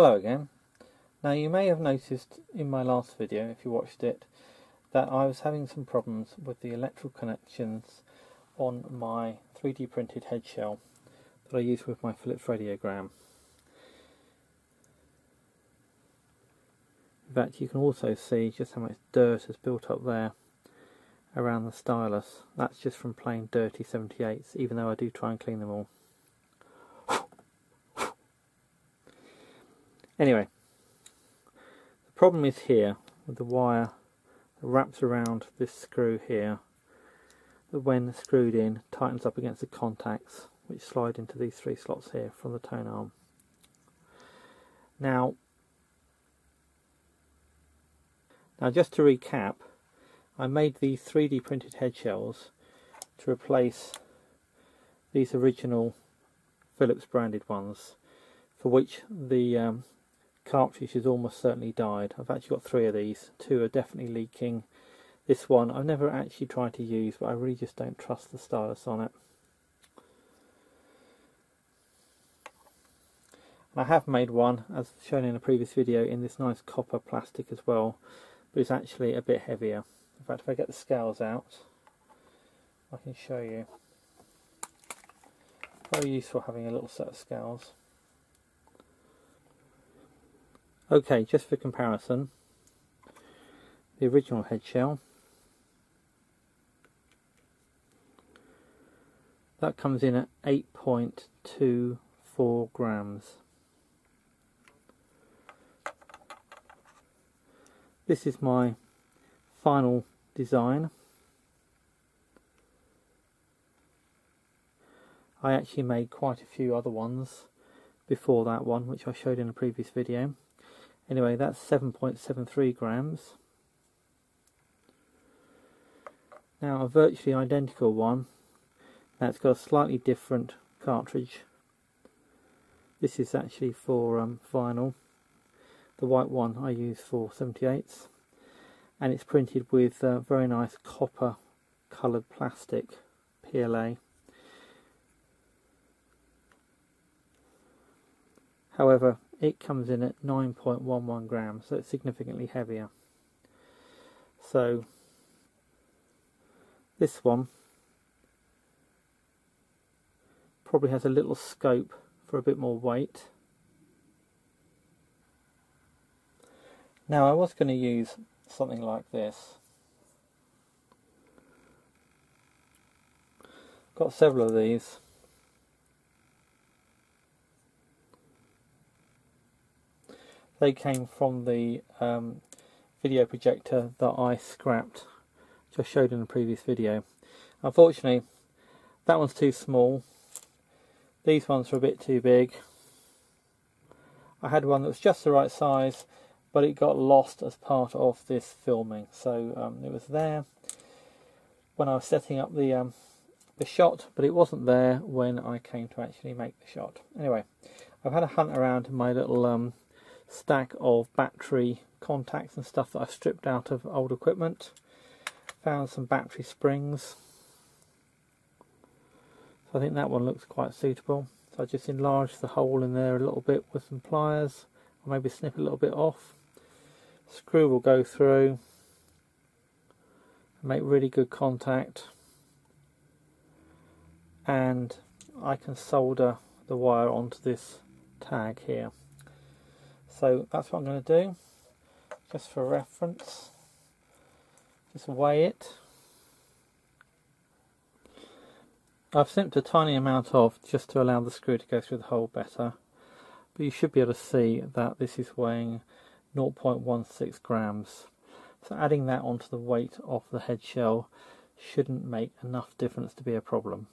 Hello again. Now you may have noticed in my last video, if you watched it, that I was having some problems with the electrical connections on my 3D printed head shell that I use with my Philips radiogram. In fact, you can also see just how much dirt has built up there around the stylus. That's just from plain dirty 78s, even though I do try and clean them all. Anyway, the problem is here with the wire that wraps around this screw here, that when screwed in tightens up against the contacts which slide into these three slots here from the tone arm. Now just to recap, I made these 3D printed head shells to replace these original Philips branded ones, for which the cartridge has almost certainly died. I've actually got 3 of these. 2 are definitely leaking. This one I've never actually tried to use, but I really just don't trust the stylus on it. I have made one, as shown in a previous video, in this nice copper plastic as well, but it's actually a bit heavier. In fact, if I get the scales out, I can show you. Very useful having a little set of scales. Okay, just for comparison, the original head shell, that comes in at 8.24 grams. This is my final design. I actually made quite a few other ones before that one, which I showed in a previous video. Anyway, that's 7.73 grams. Now a virtually identical one, that's got a slightly different cartridge. This is actually for vinyl. The white one I use for 78s, and it's printed with very nice copper coloured plastic, PLA. However, it comes in at 9.11 grams, so it's significantly heavier. So this one probably has a little scope for a bit more weight. Now I was going to use something like this. Got several of these. They came from the video projector that I scrapped, which I showed in a previous video. Unfortunately, that one's too small. These ones are a bit too big. I had one that was just the right size, but it got lost as part of this filming. So it was there when I was setting up the shot, but it wasn't there when I came to actually make the shot. Anyway, I've had a hunt around my little stack of battery contacts and stuff that I've stripped out of old equipment. Found some battery springs, so I think that one looks quite suitable. So I just enlarged the hole in there a little bit with some pliers, or maybe snip a little bit off. Screw will go through and make really good contact, and I can solder the wire onto this tag here. So that's what I'm going to do, just for reference. Just weigh it. I've snipped a tiny amount off just to allow the screw to go through the hole better, but you should be able to see that this is weighing 0.16 grams. So adding that onto the weight of the head shell shouldn't make enough difference to be a problem.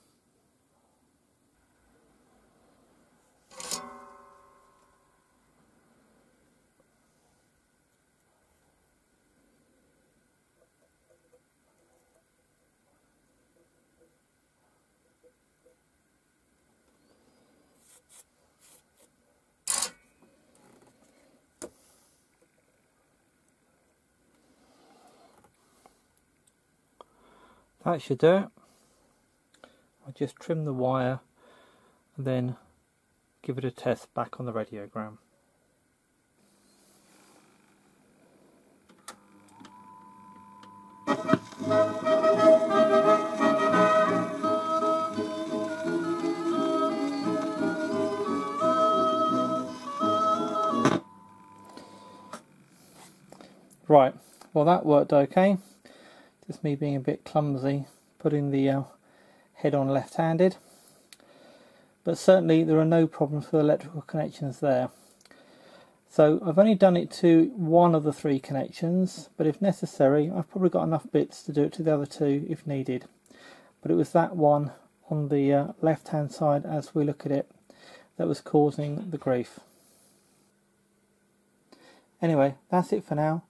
That should do it. I'll just trim the wire and then give it a test back on the radiogram. Right, well that worked okay. Just me being a bit clumsy putting the head on left-handed. But certainly there are no problems with electrical connections there. So I've only done it to one of the 3 connections, but if necessary I've probably got enough bits to do it to the other 2 if needed. But it was that one on the left hand side as we look at it that was causing the grief. Anyway, that's it for now.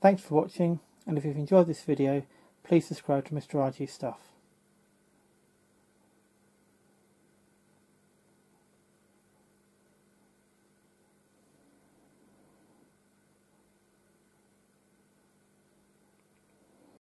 Thanks for watching, and if you've enjoyed this video, please subscribe to Mr. RG Stuff.